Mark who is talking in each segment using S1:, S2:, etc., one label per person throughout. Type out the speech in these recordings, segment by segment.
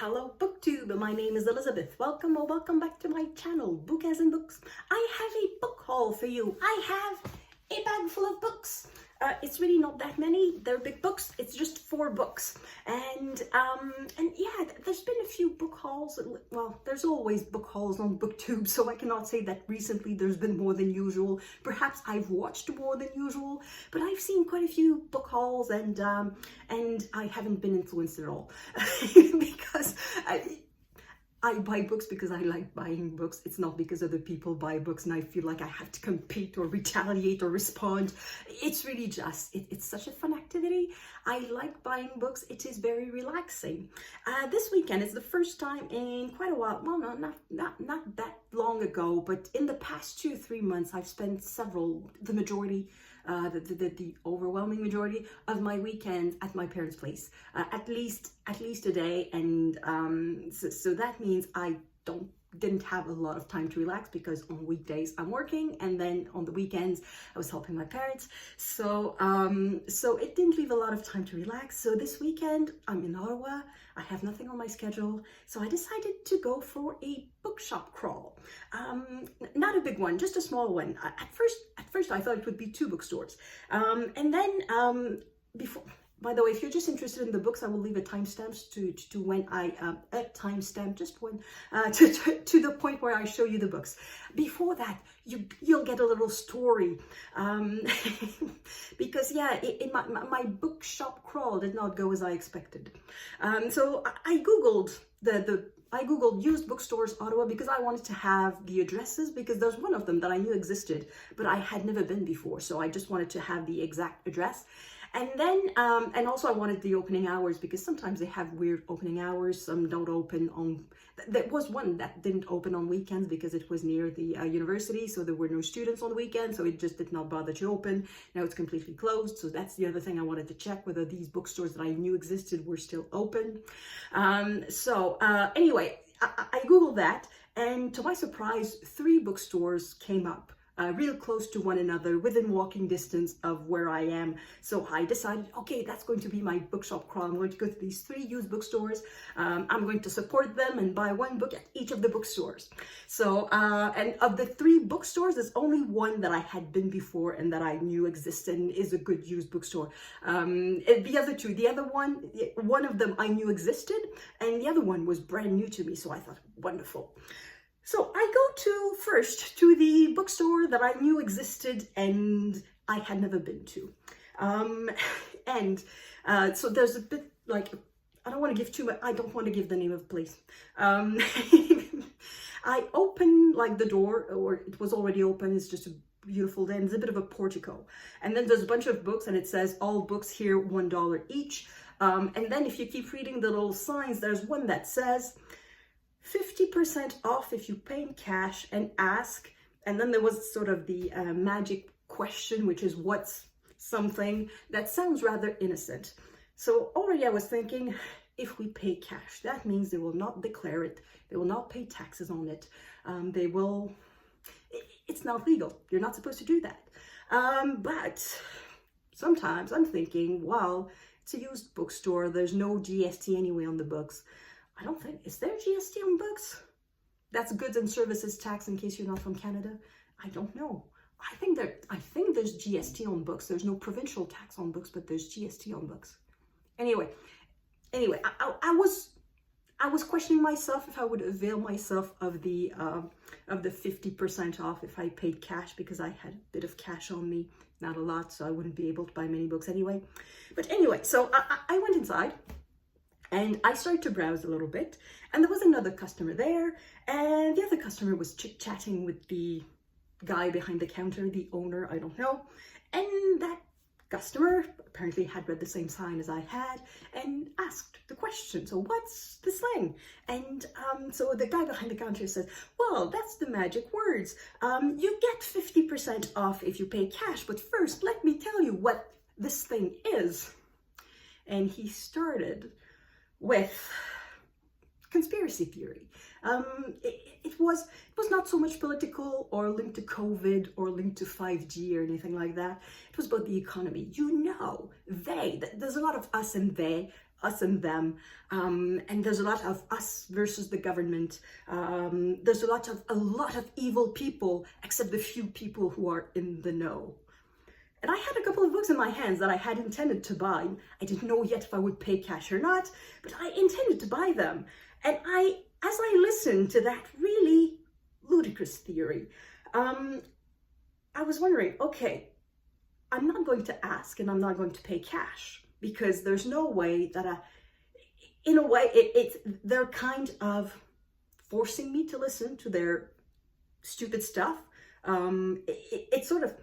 S1: Hello BookTube, my name is Elizabeth. Welcome or welcome back to my channel, Book as in Books. I have a book haul for you. I have a bag full of books. It's really not that many. They're big books. It's just 4 books. And yeah, there's been a few book hauls. Well, there's always book hauls on BookTube, so I cannot say that recently there's been more than usual. Perhaps I've watched more than usual, but I've seen quite a few book hauls, and I haven't been influenced at all because I buy books because I like buying books. It's not because other people buy books and I feel like I have to compete or retaliate or respond. It's really just, it's such a fun activity. I like buying books. It is very relaxing. This weekend is the first time in quite a while. Well, no, not that long ago, but in the past 2 or 3 months, I've spent the majority, the overwhelming majority of my weekends at my parents' place, at least a day, and so that means I didn't have a lot of time to relax, because on weekdays I'm working, and then on the weekends I was helping my parents, so it didn't leave a lot of time to relax. So this weekend I'm in Ottawa. I have nothing on my schedule, so I decided to go for a bookshop crawl. Not a big one, just a small one. At first I thought it would be 2 bookstores, and then before. By the way, if you're just interested in the books, I will leave a timestamp to when to the point where I show you the books. Before that, you'll get a little story, because yeah, my bookshop crawl did not go as I expected. So I googled I googled used bookstores Ottawa, because I wanted to have the addresses, because there's one of them that I knew existed, but I had never been before, so I just wanted to have the exact address. And then, and also I wanted the opening hours, because sometimes they have weird opening hours. Some don't open on, there was one that didn't open on weekends because it was near the university, so there were no students on the weekend, so it just did not bother to open. Now it's completely closed, so that's the other thing I wanted to check, whether these bookstores that I knew existed were still open. Anyway, I googled that, and to my surprise, 3 bookstores came up. Real close to one another, within walking distance of where I am. So I decided, okay, that's going to be my bookshop crawl. I'm going to go to these 3 used bookstores. I'm going to support them and buy 1 book at each of the bookstores. So, and of the 3 bookstores, there's only one that I had been before and that I knew existed and is a good used bookstore. The other 2, one of them I knew existed, and the other one was brand new to me. So I thought, wonderful. So I go first to the bookstore that I knew existed and I had never been to. So there's a bit like, I don't want to give too much, I don't want to give the name of the place. I open like the door, or it was already open, it's just a beautiful day, and there's a bit of a portico. And then there's a bunch of books, and it says all books here $1 each. And then if you keep reading the little signs, there's one that says 50% off if you pay in cash and ask. And then there was sort of the magic question, which is, what's something that sounds rather innocent. So already I was thinking, if we pay cash, that means they will not declare it. They will not pay taxes on it. It's not legal. You're not supposed to do that. But sometimes I'm thinking, well, it's a used bookstore. There's no GST anyway on the books. I don't think, is there GST on books? That's goods and services tax, in case you're not from Canada. I don't know. I think there's GST on books. There's no provincial tax on books, but there's GST on books. Anyway, I was questioning myself if I would avail myself of the 50% off if I paid cash, because I had a bit of cash on me, not a lot, so I wouldn't be able to buy many books anyway. But anyway, so I went inside. And I started to browse a little bit, and there was another customer there, and the other customer was chit-chatting with the guy behind the counter, the owner, I don't know. And that customer apparently had read the same sign as I had and asked the question, so what's the slang? And so the guy behind the counter says, well, that's the magic words. You get 50% off if you pay cash, but first let me tell you what this thing is. And he started with conspiracy theory. It was not so much political or linked to COVID or linked to 5G or anything like that. It was about the economy. You know, there's a lot of us and they. us and them, and there's a lot of us versus the government. There's a lot of evil people, except the few people who are in the know. And I had a couple of books in my hands that I had intended to buy. I didn't know yet if I would pay cash or not, but I intended to buy them. And as I listened to that really ludicrous theory, I was wondering, okay, I'm not going to ask and I'm not going to pay cash, because there's no way that in a way, they're kind of forcing me to listen to their stupid stuff. It's sort of,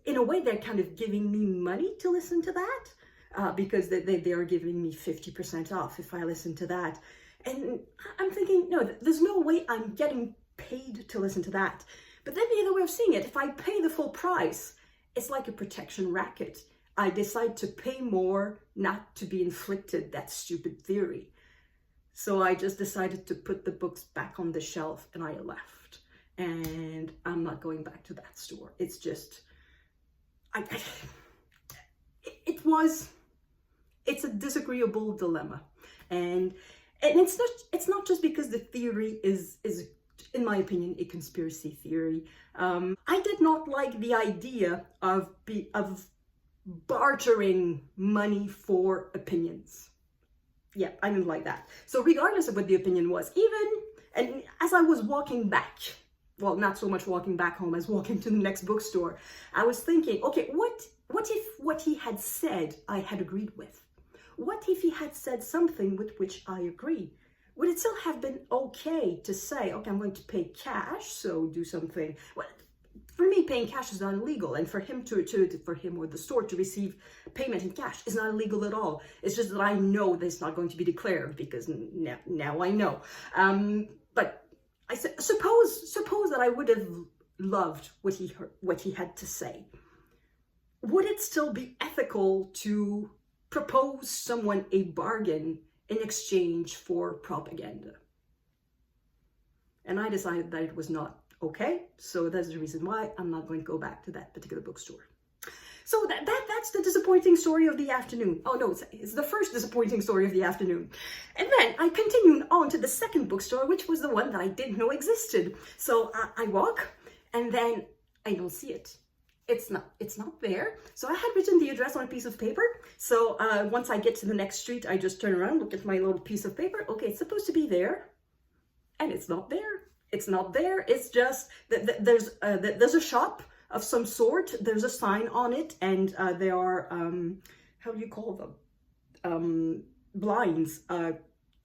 S1: in a way, they're kind of giving me money to listen to that, because they are giving me 50% off if I listen to that. And I'm thinking, no, there's no way I'm getting paid to listen to that. But then the other way of seeing it, if I pay the full price, it's like a protection racket. I decide to pay more not to be inflicted that stupid theory. So I just decided to put the books back on the shelf and I left. And I'm not going back to that store. It's just, it's a disagreeable dilemma. And it's not just because the theory is in my opinion, a conspiracy theory. I did not like the idea of bartering money for opinions. Yeah, I didn't like that. So regardless of what the opinion was, and as I was walking back, well, not so much walking back home as walking to the next bookstore, I was thinking, okay, what if what he had said I had agreed with? What if he had said something with which I agree? Would it still have been okay to say, okay, I'm going to pay cash, so do something? Well, for me, paying cash is not illegal, and for him for him or the store to receive payment in cash is not illegal at all. It's just that I know that it's not going to be declared, because now I know. But I suppose that I would have loved what he had to say. Would it still be ethical to propose someone a bargain in exchange for propaganda? And I decided that it was not okay, so that's the reason why I'm not going to go back to that particular bookstore. So that's the disappointing story of the afternoon. Oh no, it's the first disappointing story of the afternoon. And then I continued on to the second bookstore, which was the one that I didn't know existed. So I walk, and then I don't see it. It's not there. So I had written the address on a piece of paper. So once I get to the next street, I just turn around, look at my little piece of paper. Okay, it's supposed to be there, and it's not there. It's not there. It's just that there's a shop of some sort. There's a sign on it, and there are how do you call them? Blinds,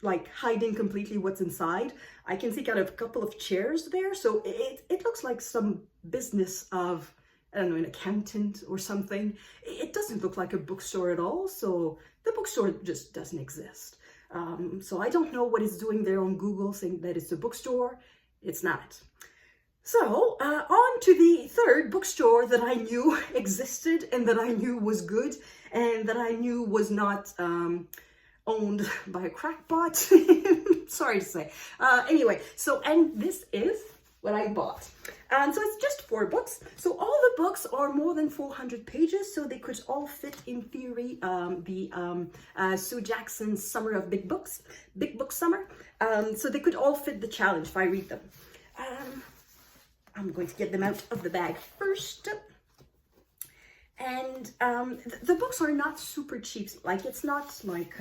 S1: like hiding completely what's inside. I can see kind of a couple of chairs there, so it looks like some business of, I don't know, an accountant or something. It doesn't look like a bookstore at all, so the bookstore just doesn't exist. So I don't know what it's doing there on Google, saying that it's a bookstore. It's not. So on to the third bookstore that I knew existed and that I knew was good and that I knew was not owned by a crackpot. Sorry to say. Anyway, so, and this is what I bought. And so it's just 4 books. So all the books are more than 400 pages, so they could all fit, in theory, Sue Jackson's Summer of Big Books, Big Book Summer. So they could all fit the challenge if I read them. I'm going to get them out of the bag first. And the books are not super cheap. Like, it's not like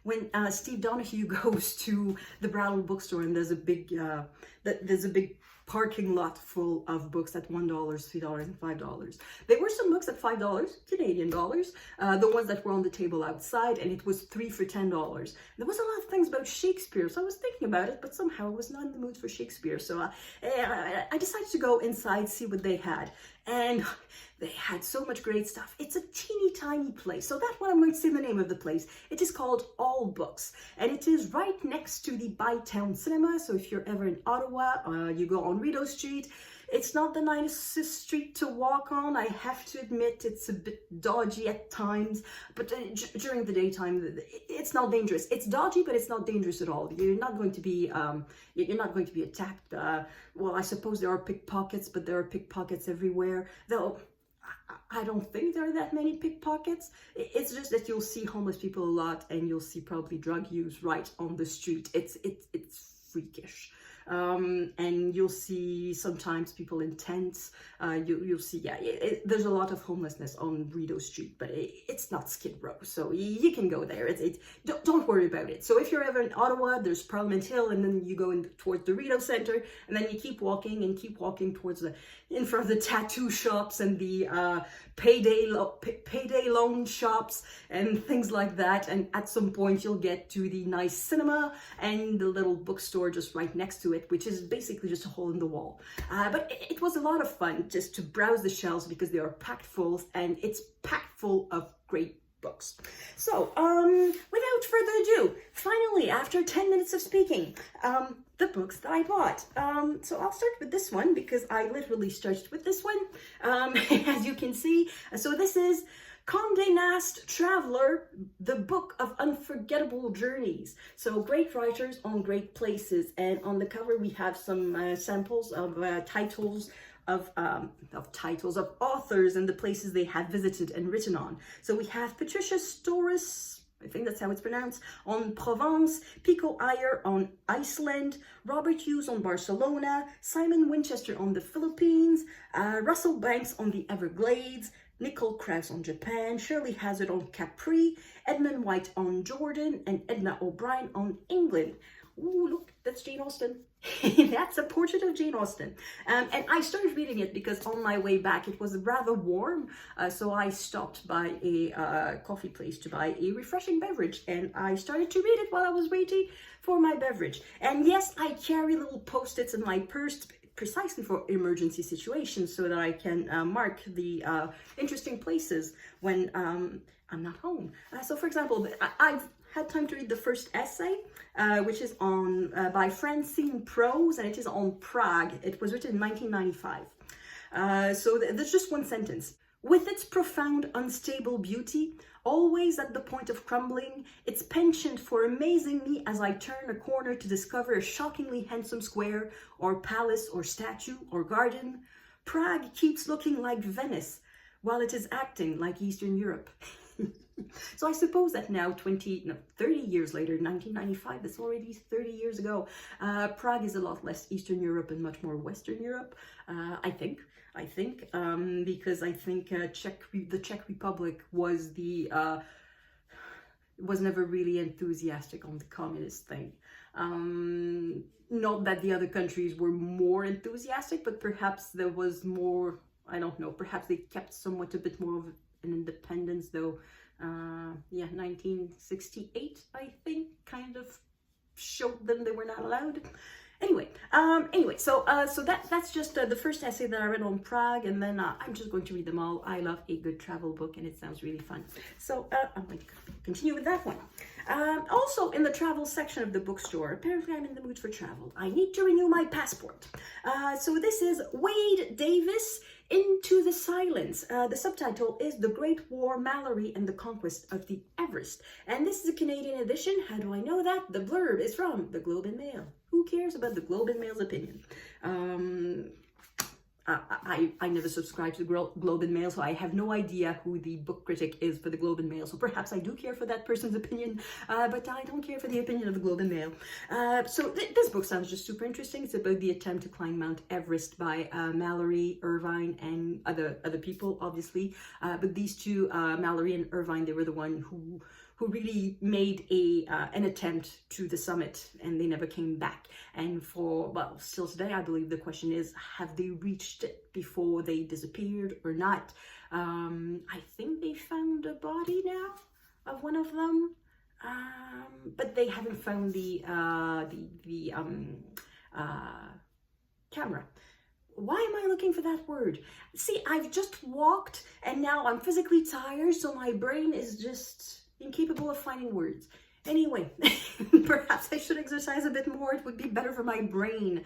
S1: when Steve Donahue goes to the Brattle bookstore and there's a big parking lot full of books at $1, $3, and $5. There were some books at $5, Canadian dollars, the ones that were on the table outside, and it was 3 for $10. There was a lot of things about Shakespeare, so I was thinking about it, but somehow I was not in the mood for Shakespeare. So I decided to go inside, see what they had. And they had so much great stuff. It's a teeny tiny place. So that's what I'm going to say the name of the place. It is called All Books. And it is right next to the Bytown Cinema. So if you're ever in Ottawa, you go on Rideau Street. It's not the nicest street to walk on. I have to admit, it's a bit dodgy at times. But during the daytime, it's not dangerous. It's dodgy, but it's not dangerous at all. You're not going to be attacked. Well, I suppose there are pickpockets, but there are pickpockets everywhere. Though I don't think there are that many pickpockets. It's just that you'll see homeless people a lot, and you'll see probably drug use right on the street. It's freakish. And you'll see sometimes people in tents. You'll see, yeah, there's a lot of homelessness on Rideau Street, but it's not Skid Row, so you can go there. Don't worry about it. So if you're ever in Ottawa, there's Parliament Hill, and then you go in towards the Rideau Centre, and then you keep walking towards in front of the tattoo shops and the payday loan shops and things like that. And at some point you'll get to the nice cinema and the little bookstore just right next to it, which is basically just a hole in the wall. But it was a lot of fun just to browse the shelves because they are packed full, and it's packed full of great books. So without further ado, finally, after 10 minutes of speaking, the books that I bought. So I'll start with this one because I literally started with this one, as you can see. So this is Condé Nast Traveler, the Book of Unforgettable Journeys. So great writers on great places, and on the cover we have some samples of titles of authors and the places they have visited and written on. So we have Patricia Storis, I think that's how it's pronounced, on Provence, Pico Iyer on Iceland, Robert Hughes on Barcelona, Simon Winchester on the Philippines, Russell Banks on the Everglades, Nicole Krauss on Japan, Shirley Hazard on Capri, Edmund White on Jordan, and Edna O'Brien on England. Ooh, look, that's Jane Austen. That's a portrait of Jane Austen. And I started reading it because on my way back it was rather warm, so I stopped by a coffee place to buy a refreshing beverage, and I started to read it while I was waiting for my beverage. And yes, I carry little post-its in my purse precisely for emergency situations, so that I can mark the interesting places when I'm not home. So for example, I've had time to read the first essay, which is on by Francine Prose, and it is on Prague. It was written in 1995. So there's just one sentence. With its profound, unstable beauty, always at the point of crumbling, its penchant for amazing me as I turn a corner to discover a shockingly handsome square, or palace, or statue, or garden, Prague keeps looking like Venice, while it is acting like Eastern Europe. So I suppose that now 30 years later, 1995, that's already 30 years ago, Prague is a lot less Eastern Europe and much more Western Europe, I think, because I think the Czech Republic was was never really enthusiastic on the communist thing. Not that the other countries were more enthusiastic, but perhaps there was more, I don't know, perhaps they kept somewhat a bit more of an independence, though. 1968, I think, kind of showed them they were not allowed. Anyway, so that's just the first essay that I read on Prague, and then I'm just going to read them all. I love a good travel book, and it sounds really fun. So I'm going to continue with that one. Also in the travel section of the bookstore, apparently I'm in the mood for travel. I need to renew my passport. So this is Wade Davis, Into the Silence. The subtitle is The Great War, Mallory and the Conquest of the Everest. And this is a Canadian edition. How do I know that? The blurb is from the Globe and Mail. Who cares about the Globe and Mail's opinion? I never subscribe to the Globe and Mail, so I have no idea who the book critic is for the Globe and Mail. So perhaps I do care for that person's opinion, but I don't care for the opinion of the Globe and Mail. So this book sounds just super interesting. It's about the attempt to climb Mount Everest by Mallory, Irvine, and other people, obviously. But these two, Mallory and Irvine, they were the one who really made an attempt to the summit, and they never came back. And still today, I believe the question is, have they reached it before they disappeared or not? I think they found a body now of one of them, but they haven't found the camera. Why am I looking for that word? See, I've just walked, and now I'm physically tired, so my brain is just incapable of finding words. Anyway, perhaps I should exercise a bit more. It would be better for my brain.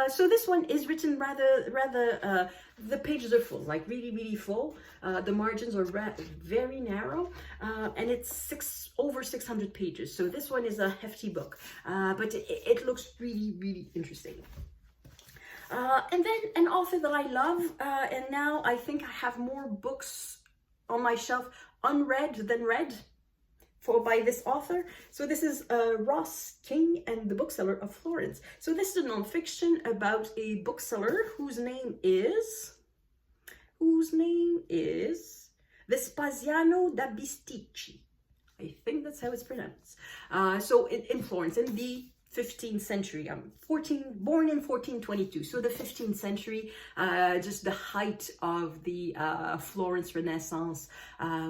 S1: So this one is written rather, the pages are full, like really full. The margins are very narrow, and it's over 600 pages. So this one is a hefty book, but it looks really interesting. And then an author that I love, and now I think I have more books on my shelf unread than read by this author. So this is Ross King and the Bookseller of Florence. So this is a nonfiction about a bookseller whose name is Vespasiano da Bisticci. I think that's how it's pronounced. So in Florence, in the 15th century. I'm born in 1422, so the 15th century, just the height of the Florence Renaissance,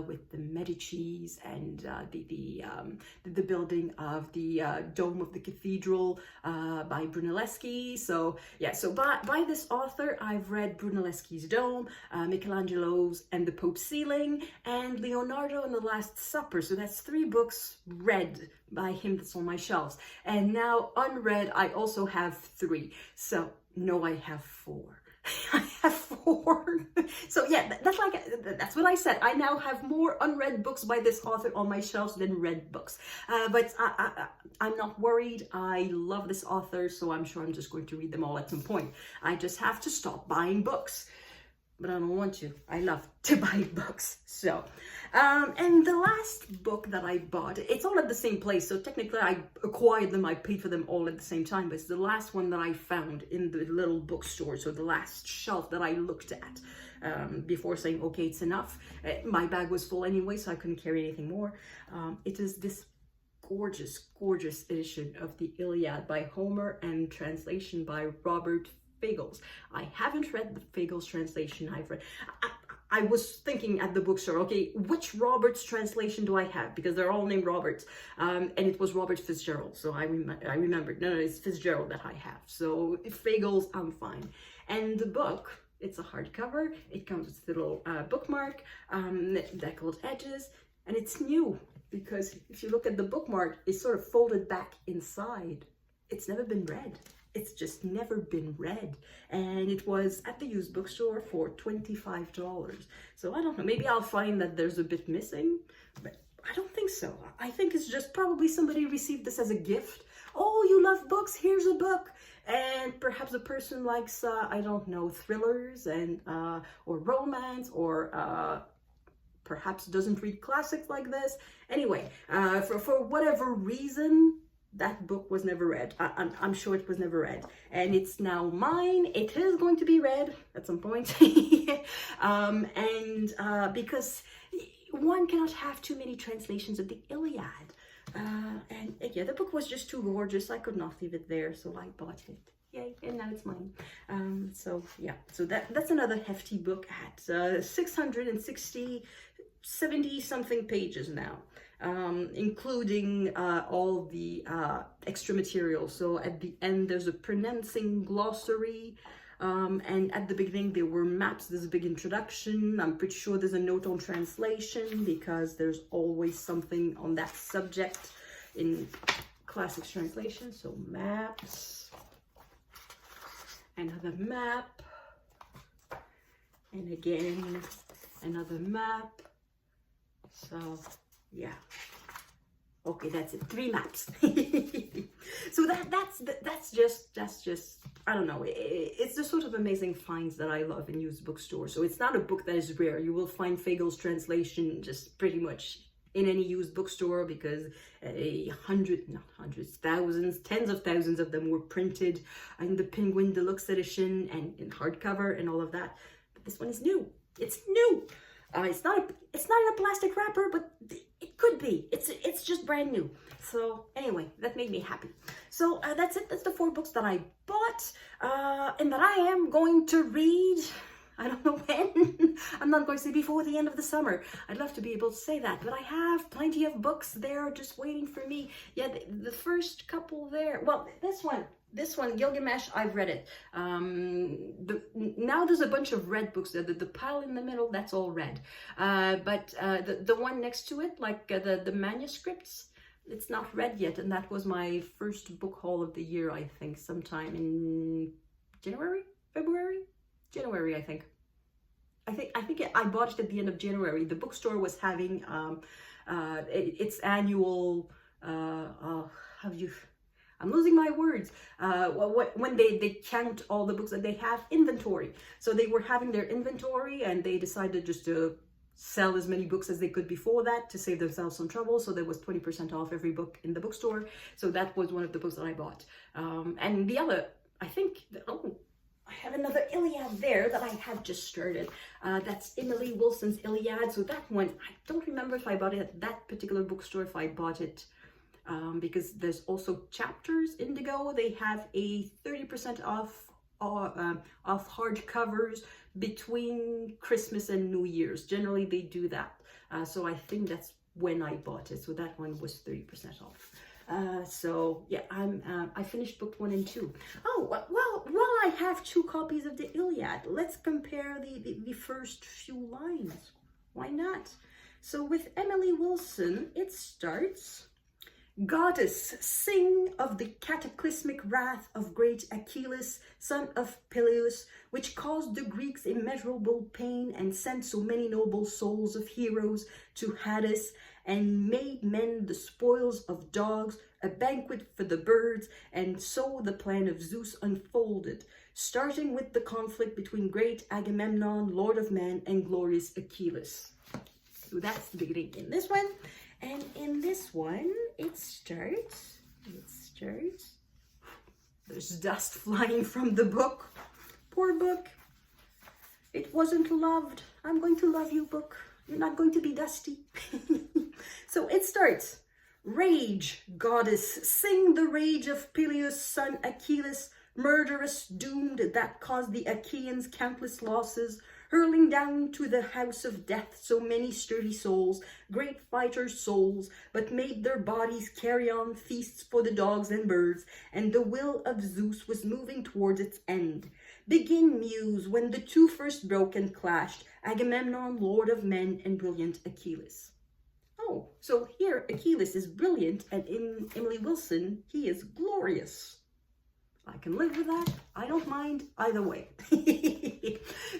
S1: with the Medicis and the building of the dome of the cathedral by Brunelleschi. So yeah, so by this author, I've read Brunelleschi's Dome, Michelangelo's and the Pope's Ceiling, and Leonardo and the Last Supper. So that's 3 books read by him that's on my shelves. And now unread, I also have 3. So no, I have 4. I have 4. So yeah, that's what I said. I now have more unread books by this author on my shelves than read books. But I'm not worried. I love this author, so I'm sure I'm just going to read them all at some point. I just have to stop buying books. But I don't want to. I love to buy books. So, and the last book that I bought, it's all at the same place. So technically I acquired them, I paid for them all at the same time, but it's the last one that I found in the little bookstore. So the last shelf that I looked at before saying, okay, it's enough. My bag was full anyway, so I couldn't carry anything more. It is this gorgeous, gorgeous edition of the Iliad by Homer and translation by Robert Fagles. I haven't read the Fagles translation. I was thinking at the bookstore, okay, which Robert's translation do I have? Because they're all named Roberts, and it was Robert Fitzgerald. So I remembered, no, it's Fitzgerald that I have. So Fagles, I'm fine. And the book, it's a hardcover. It comes with a little bookmark, deckled edges, and it's new because if you look at the bookmark, it's sort of folded back inside. It's never been read. It's just never been read. And it was at the used bookstore for $25. So I don't know, maybe I'll find that there's a bit missing, but I don't think so. I think it's just probably somebody received this as a gift. Oh, you love books, here's a book. And perhaps a person likes, I don't know, thrillers and or romance, or perhaps doesn't read classics like this. Anyway, for whatever reason, that book was never read. I'm sure it was never read. And it's now mine. It is going to be read at some point. Because one cannot have too many translations of the Iliad. And yeah, the book was just too gorgeous. I could not leave it there, so I bought it. Yay, and now it's mine. So yeah, so that's another hefty book at 660, 70 something pages now. Including all the extra material. So at the end, there's a pronouncing glossary, and at the beginning there were maps. There's a big introduction. I'm pretty sure there's a note on translation because there's always something on that subject in classics translation. So maps, another map, and again another map. So yeah, okay, that's it. 3 maps. So that's just I don't know. It's the sort of amazing finds that I love in used bookstores. So it's not a book that is rare. You will find Fagles translation just pretty much in any used bookstore because thousands, tens of thousands of them were printed in the Penguin Deluxe Edition and in hardcover and all of that. But this one is new. It's new. It's not in a plastic wrapper, but it could be. It's just brand new. So anyway, that made me happy. So that's it. That's the 4 books that I bought and that I am going to read. I don't know when. I'm not going to say before the end of the summer. I'd love to be able to say that, but I have plenty of books there just waiting for me. Yeah, the first couple there. Well, this one, Gilgamesh, I've read it. Now there's a bunch of red books. The pile in the middle, that's all red. But the one next to it, like the manuscripts, it's not read yet. And that was my first book haul of the year, I think, sometime in January, I think. I think I bought it at the end of January. The bookstore was having its annual, I'm losing my words. When they count all the books that they have inventory. So they were having their inventory and they decided just to sell as many books as they could before that to save themselves some trouble. So there was 20% off every book in the bookstore. So that was one of the books that I bought. And the other, I think, oh, I have another Iliad there that I have just started. That's Emily Wilson's Iliad. So that one, I don't remember if I bought it at that particular bookstore, if I bought it, because there's also Chapters Indigo. They have a 30% off hardcovers between Christmas and New Year's. Generally, they do that. So I think that's when I bought it. So that one was 30% off. So yeah, I finished book 1 and 2. Oh, well, I have 2 copies of the Iliad. Let's compare the first few lines. Why not? So with Emily Wilson, it starts, "Goddess, sing of the cataclysmic wrath of great Achilles, son of Peleus, which caused the Greeks immeasurable pain and sent so many noble souls of heroes to Hades, and made men the spoils of dogs, a banquet for the birds, and so the plan of Zeus unfolded, starting with the conflict between great Agamemnon, lord of men, and glorious Achilles." So that's the beginning in this one. And in this one, it starts, there's dust flying from the book. Poor book. It wasn't loved. I'm going to love you, book. You're not going to be dusty. So it starts, "Rage, goddess, sing the rage of Peleus' son Achilles, murderous, doomed, that caused the Achaeans countless losses, hurling down to the house of death so many sturdy souls, great fighters' souls, but made their bodies carry on feasts for the dogs and birds, and the will of Zeus was moving towards its end. Begin, muse, when the two first broke and clashed, Agamemnon, lord of men, and brilliant Achilles." Oh, so here Achilles is brilliant, and in Emily Wilson, he is glorious. I can live with that. I don't mind either way.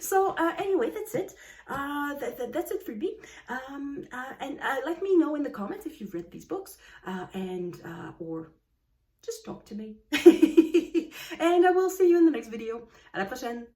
S1: So anyway, that's it. That's it for me. And let me know in the comments if you've read these books, or just talk to me. And I will see you in the next video. À la prochaine.